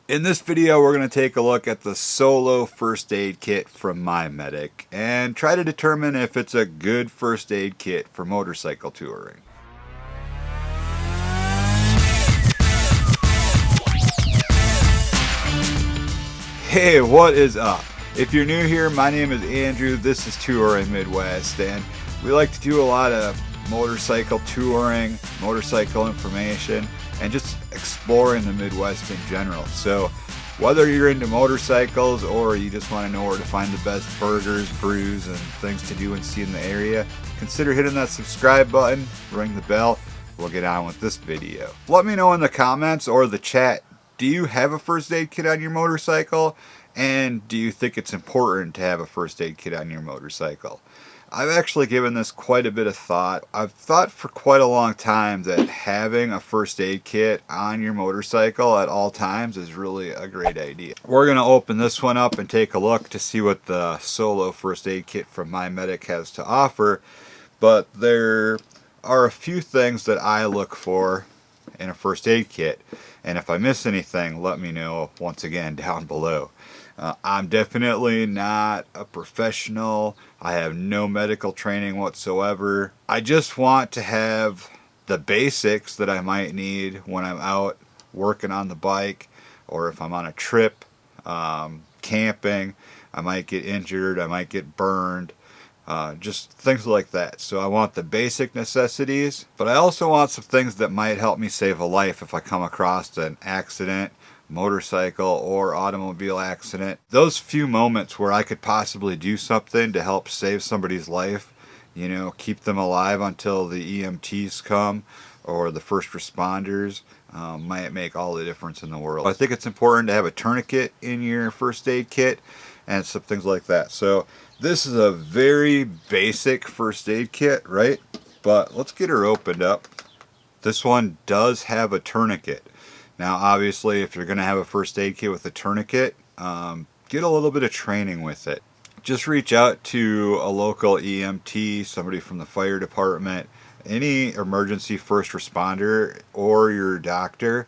In this video, we're going to take a look at the solo first aid kit from MyMedic and try to determine if it's a good first aid kit for motorcycle touring. Hey, what is up? If you're new here, my name is Andrew, this is Touring Midwest, and we like to do a lot of motorcycle touring, motorcycle information, and just exploring the Midwest in general. So whether you're into motorcycles or you just want to know where to find the best burgers, brews, and things to do and see in the area, consider hitting that subscribe button, ring the bell. We'll get on with this video. Let me know in the comments or the chat, do you have a first aid kit on your motorcycle? And do you think it's important to have a first aid kit on your motorcycle? I've actually given this quite a bit of thought. I've thought for quite a long time that having a first aid kit on your motorcycle at all times is really a great idea. We're going to open this one up and take a look to see what the solo first aid kit from MyMedic has to offer. But there are a few things that I look for in a first aid kit. And if I miss anything, let me know once again down below. I'm definitely not a professional. I have no medical training whatsoever. I just want to have the basics that I might need when I'm out working on the bike, or if I'm on a trip, camping. I might get injured, I might get burned, just things like that. So I want the basic necessities, but I also want some things that might help me save a life if I come across an accident, motorcycle or automobile accident. Those few moments where I could possibly do something to help save somebody's life, you know, keep them alive until the EMTs come or the first responders, might make all the difference in the world. I think it's important to have a tourniquet in your first aid kit and some things like that. So this is a very basic first aid kit, right? But let's get her opened up. This one does have a tourniquet. Now, obviously, if you're going to have a first aid kit with a tourniquet, get a little bit of training with it. Just reach out to a local EMT, somebody from the fire department. Any emergency first responder or your doctor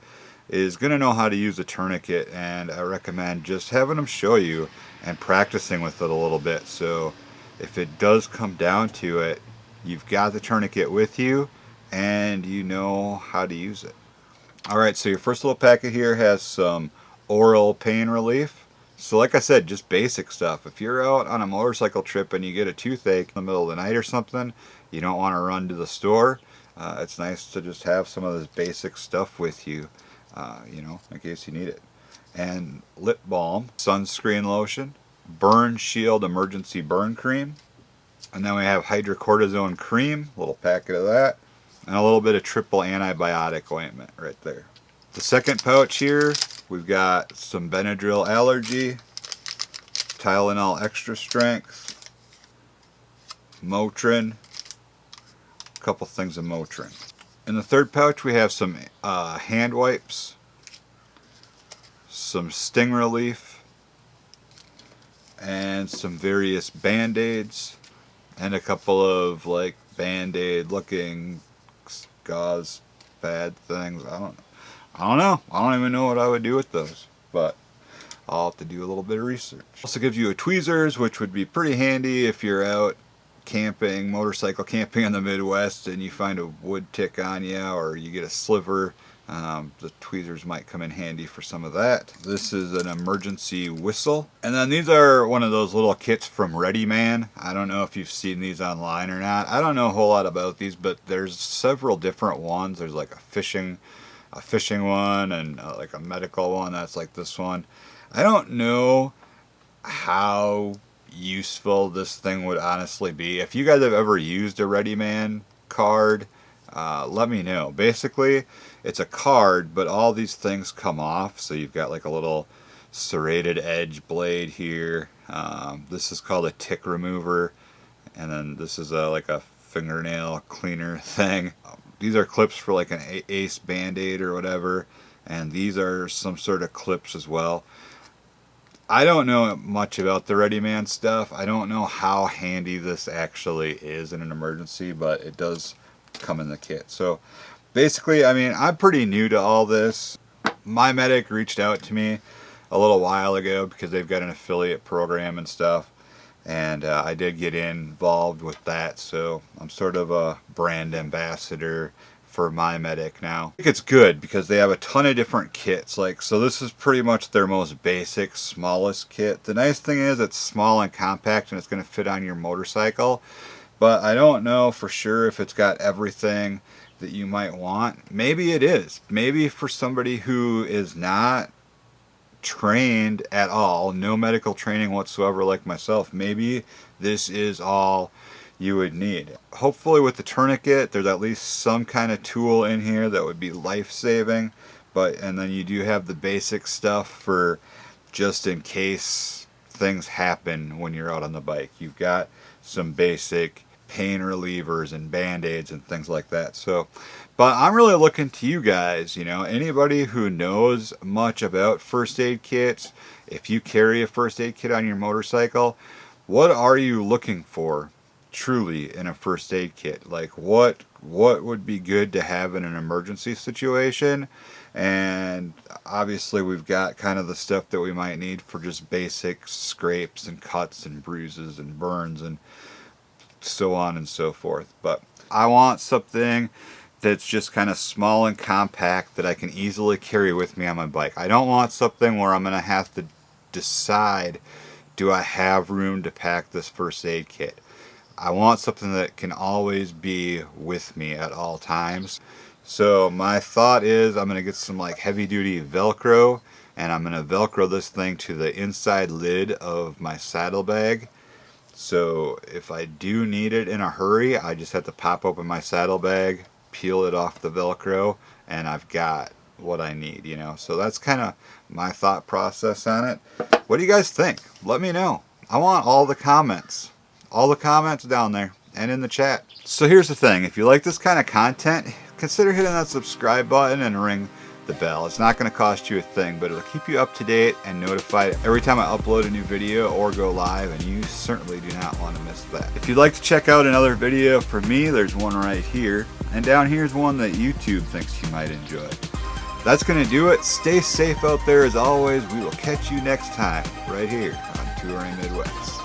is going to know how to use a tourniquet, and I recommend just having them show you and practicing with it a little bit. So if it does come down to it, you've got the tourniquet with you and you know how to use it. Alright, so your first little packet here has some oral pain relief. So like I said, just basic stuff. If you're out on a motorcycle trip and you get a toothache in the middle of the night or something, you don't want to run to the store, it's nice to just have some of this basic stuff with you, you know, in case you need it. And lip balm, sunscreen lotion, burn shield emergency burn cream, and then we have hydrocortisone cream, a little packet of that, and a little bit of triple antibiotic ointment right there. The second pouch here, we've got some Benadryl allergy, Tylenol extra strength, Motrin, a couple things of Motrin. In the third pouch we have some hand wipes, some sting relief, and some various band-aids, and a couple of like band-aid looking gauze bad things. I don't know. I don't even know what I would do with those, but I'll have to do a little bit of research. Also gives you a tweezers, which would be pretty handy if you're out camping, motorcycle camping in the Midwest, and you find a wood tick on you or you get a sliver. The tweezers might come in handy for some of that. This is an emergency whistle. And then these are one of those little kits from Ready Man. I don't know if you've seen these online or not. I don't know a whole lot about these, but there's several different ones. There's like a fishing one and like a medical one that's like this one. I don't know how useful this thing would honestly be. If you guys have ever used a Ready Man card, let me know. Basically, it's a card, but all these things come off. So you've got like a little serrated edge blade here. This is called a tick remover, and then this is like a fingernail cleaner thing. These are clips for like an Ace Band-Aid or whatever, and these are some sort of clips as well. I don't know much about the Ready Man stuff. I don't know how handy this actually is in an emergency, but it does come in the kit. So basically, I mean, I'm pretty new to all this. MyMedic reached out to me a little while ago because they've got an affiliate program and stuff, and I did get involved with that, so I'm sort of a brand ambassador for MyMedic now. I think it's good because they have a ton of different kits. Like, so this is pretty much their most basic, smallest kit. The nice thing is it's small and compact and it's going to fit on your motorcycle, but I don't know for sure if it's got everything that you might want. Maybe it is. Maybe for somebody who is not trained at all, no medical training whatsoever like myself, maybe this is all you would need. Hopefully with the tourniquet there's at least some kind of tool in here that would be life-saving, and then you do have the basic stuff for just in case things happen when you're out on the bike. You've got some basic pain relievers and band-aids and things like that. So, but I'm really looking to you guys, you know, anybody who knows much about first aid kits. If you carry a first aid kit on your motorcycle, what are you looking for truly in a first aid kit? Like, what would be good to have in an emergency situation? And obviously we've got kind of the stuff that we might need for just basic scrapes and cuts and bruises and burns and so on and so forth. But I want something that's just kind of small and compact that I can easily carry with me on my bike. I don't want something where I'm going to have to decide, do I have room to pack this first aid kit? I want something that can always be with me at all times. So my thought is I'm going to get some like heavy duty Velcro, and I'm going to Velcro this thing to the inside lid of my saddlebag. So if I do need it in a hurry, I just have to pop open my saddlebag, peel it off the Velcro, and I've got what I need, you know. So that's kind of my thought process on it. What do you guys think? Let me know. I want all the comments down there and in the chat. So here's the thing, if you like this kind of content, consider hitting that subscribe button and ring the bell. It's not going to cost you a thing, but it'll keep you up to date and notified every time I upload a new video or go live, and you certainly do not want to miss that. If you'd like to check out another video from me, there's one right here, and down here's one that YouTube thinks you might enjoy. That's going to do it. Stay safe out there as always. We will catch you next time right here on Touring Midwest.